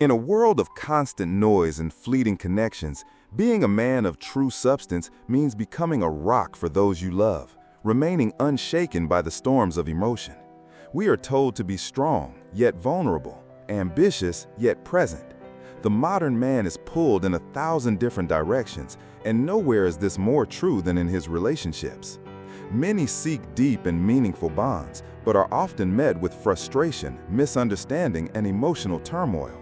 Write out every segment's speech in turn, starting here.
In a world of constant noise and fleeting connections, being a man of true substance means becoming a rock for those you love, remaining unshaken by the storms of emotion. We are told to be strong, yet vulnerable, ambitious, yet present. The modern man is pulled in 1,000 different directions, and nowhere is this more true than in his relationships. Many seek deep and meaningful bonds, but are often met with frustration, misunderstanding, and emotional turmoil.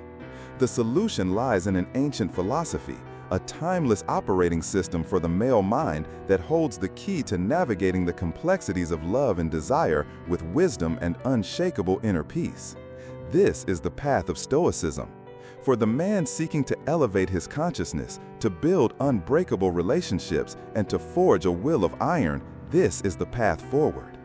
The solution lies in an ancient philosophy, a timeless operating system for the male mind that holds the key to navigating the complexities of love and desire with wisdom and unshakable inner peace. This is the path of Stoicism. For the man seeking to elevate his consciousness, to build unbreakable relationships, and to forge a will of iron, this is the path forward.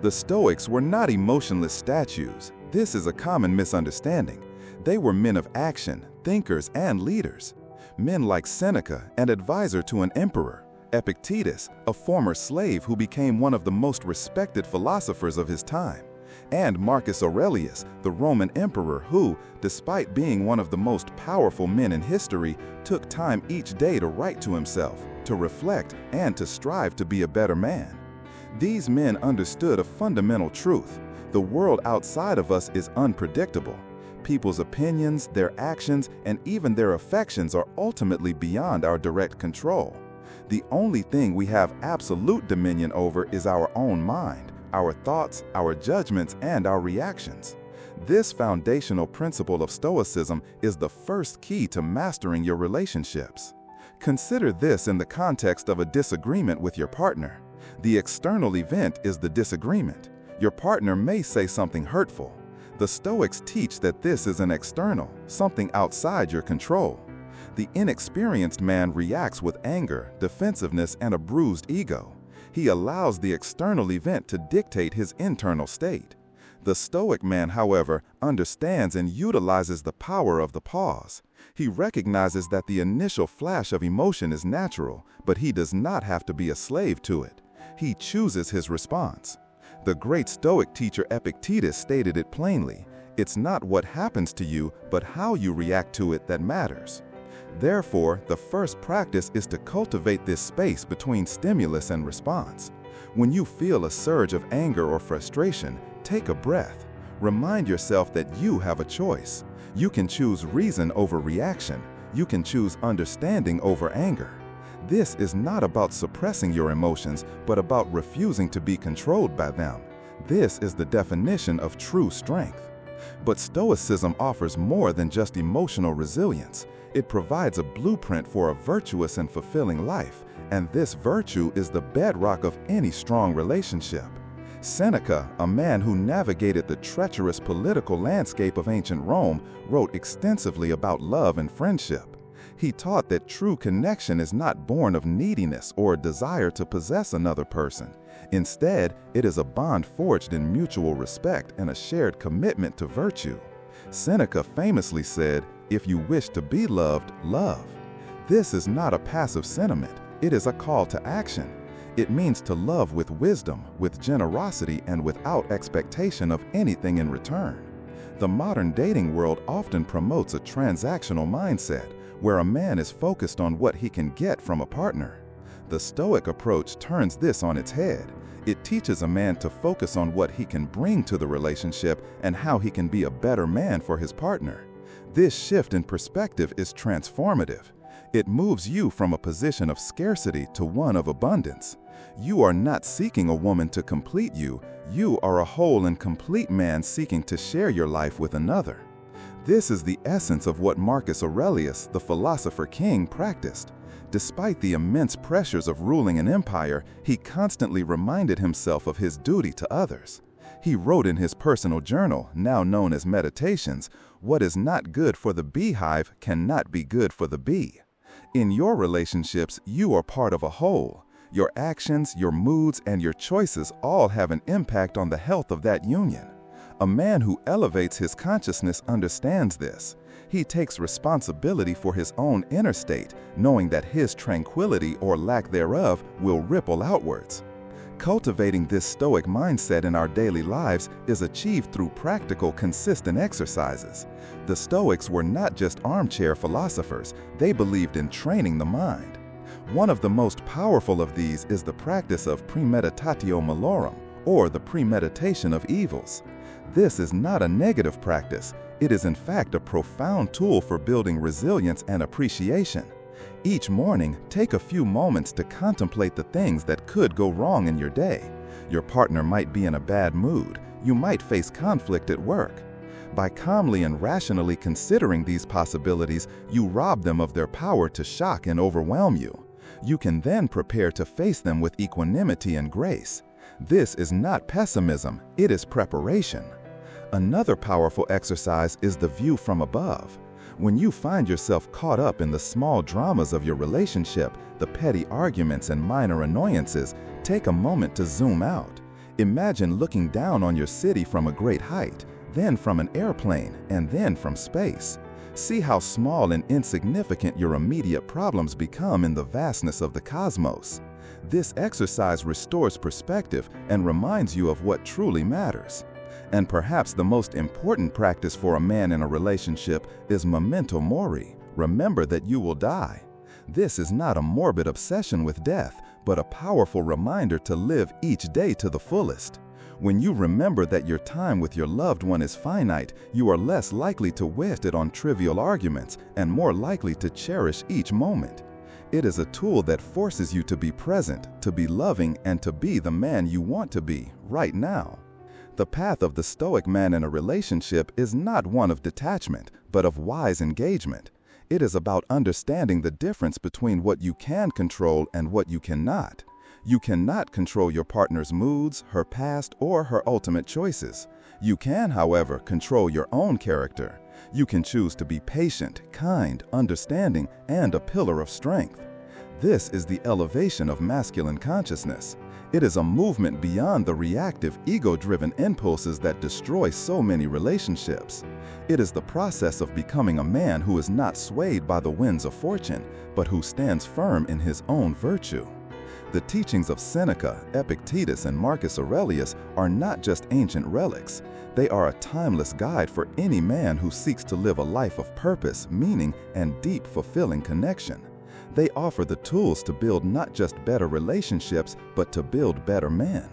The Stoics were not emotionless statues. This is a common misunderstanding. They were men of action, thinkers, and leaders. Men like Seneca, an advisor to an emperor, Epictetus, a former slave who became one of the most respected philosophers of his time, and Marcus Aurelius, the Roman emperor who, despite being one of the most powerful men in history, took time each day to write to himself, to reflect, and to strive to be a better man. These men understood a fundamental truth: the world outside of us is unpredictable. People's opinions, their actions, and even their affections are ultimately beyond our direct control. The only thing we have absolute dominion over is our own mind, our thoughts, our judgments, and our reactions. This foundational principle of Stoicism is the first key to mastering your relationships. Consider this in the context of a disagreement with your partner. The external event is the disagreement. Your partner may say something hurtful. The Stoics teach that this is an external, something outside your control. The inexperienced man reacts with anger, defensiveness, and a bruised ego. He allows the external event to dictate his internal state. The Stoic man, however, understands and utilizes the power of the pause. He recognizes that the initial flash of emotion is natural, but he does not have to be a slave to it. He chooses his response. The great Stoic teacher Epictetus stated it plainly: it's not what happens to you, but how you react to it that matters. Therefore, the first practice is to cultivate this space between stimulus and response. When you feel a surge of anger or frustration, take a breath. Remind yourself that you have a choice. You can choose reason over reaction. You can choose understanding over anger. This is not about suppressing your emotions, but about refusing to be controlled by them. This is the definition of true strength. But Stoicism offers more than just emotional resilience. It provides a blueprint for a virtuous and fulfilling life, and this virtue is the bedrock of any strong relationship. Seneca, a man who navigated the treacherous political landscape of ancient Rome, wrote extensively about love and friendship. He taught that true connection is not born of neediness or a desire to possess another person. Instead, it is a bond forged in mutual respect and a shared commitment to virtue. Seneca famously said, "If you wish to be loved, love." This is not a passive sentiment. It is a call to action. It means to love with wisdom, with generosity, and without expectation of anything in return. The modern dating world often promotes a transactional mindset, where a man is focused on what he can get from a partner. The Stoic approach turns this on its head. It teaches a man to focus on what he can bring to the relationship and how he can be a better man for his partner. This shift in perspective is transformative. It moves you from a position of scarcity to one of abundance. You are not seeking a woman to complete you. You are a whole and complete man seeking to share your life with another. This is the essence of what Marcus Aurelius, the philosopher king, practiced. Despite the immense pressures of ruling an empire, he constantly reminded himself of his duty to others. He wrote in his personal journal, now known as Meditations, "What is not good for the beehive cannot be good for the bee." In your relationships, you are part of a whole. Your actions, your moods, and your choices all have an impact on the health of that union. A man who elevates his consciousness understands this. He takes responsibility for his own inner state, knowing that his tranquility or lack thereof will ripple outwards. Cultivating this Stoic mindset in our daily lives is achieved through practical, consistent exercises. The Stoics were not just armchair philosophers, they believed in training the mind. One of the most powerful of these is the practice of premeditatio malorum, or the premeditation of evils. This is not a negative practice. It is in fact a profound tool for building resilience and appreciation. Each morning, take a few moments to contemplate the things that could go wrong in your day. Your partner might be in a bad mood. You might face conflict at work. By calmly and rationally considering these possibilities, you rob them of their power to shock and overwhelm you. You can then prepare to face them with equanimity and grace. This is not pessimism, it is preparation. Another powerful exercise is the view from above. When you find yourself caught up in the small dramas of your relationship, the petty arguments and minor annoyances, take a moment to zoom out. Imagine looking down on your city from a great height, then from an airplane, and then from space. See how small and insignificant your immediate problems become in the vastness of the cosmos. This exercise restores perspective and reminds you of what truly matters. And perhaps the most important practice for a man in a relationship is memento mori. Remember that you will die. This is not a morbid obsession with death, but a powerful reminder to live each day to the fullest. When you remember that your time with your loved one is finite, you are less likely to waste it on trivial arguments and more likely to cherish each moment. It is a tool that forces you to be present, to be loving, and to be the man you want to be right now. The path of the Stoic man in a relationship is not one of detachment, but of wise engagement. It is about understanding the difference between what you can control and what you cannot. You cannot control your partner's moods, her past, or her ultimate choices. You can, however, control your own character. You can choose to be patient, kind, understanding, and a pillar of strength. This is the elevation of masculine consciousness. It is a movement beyond the reactive, ego-driven impulses that destroy so many relationships. It is the process of becoming a man who is not swayed by the winds of fortune, but who stands firm in his own virtue. The teachings of Seneca, Epictetus, and Marcus Aurelius are not just ancient relics. They are a timeless guide for any man who seeks to live a life of purpose, meaning, and deep, fulfilling connection. They offer the tools to build not just better relationships, but to build better men.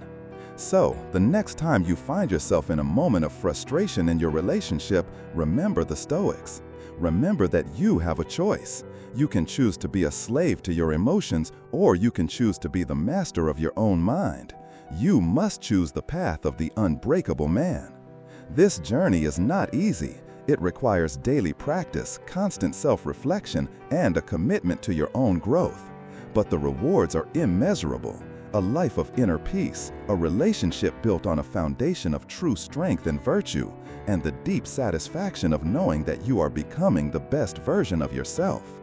So, the next time you find yourself in a moment of frustration in your relationship, remember the Stoics. Remember that you have a choice. You can choose to be a slave to your emotions, or you can choose to be the master of your own mind. You must choose the path of the unbreakable man. This journey is not easy. It requires daily practice, constant self-reflection, and a commitment to your own growth. But the rewards are immeasurable. A life of inner peace, a relationship built on a foundation of true strength and virtue, and the deep satisfaction of knowing that you are becoming the best version of yourself.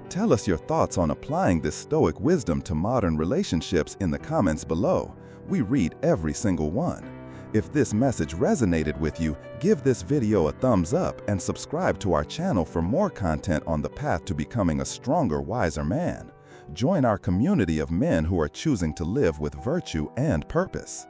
Tell us your thoughts on applying this Stoic wisdom to modern relationships in the comments below. We read every single one. If this message resonated with you, give this video a thumbs up and subscribe to our channel for more content on the path to becoming a stronger, wiser man. Join our community of men who are choosing to live with virtue and purpose.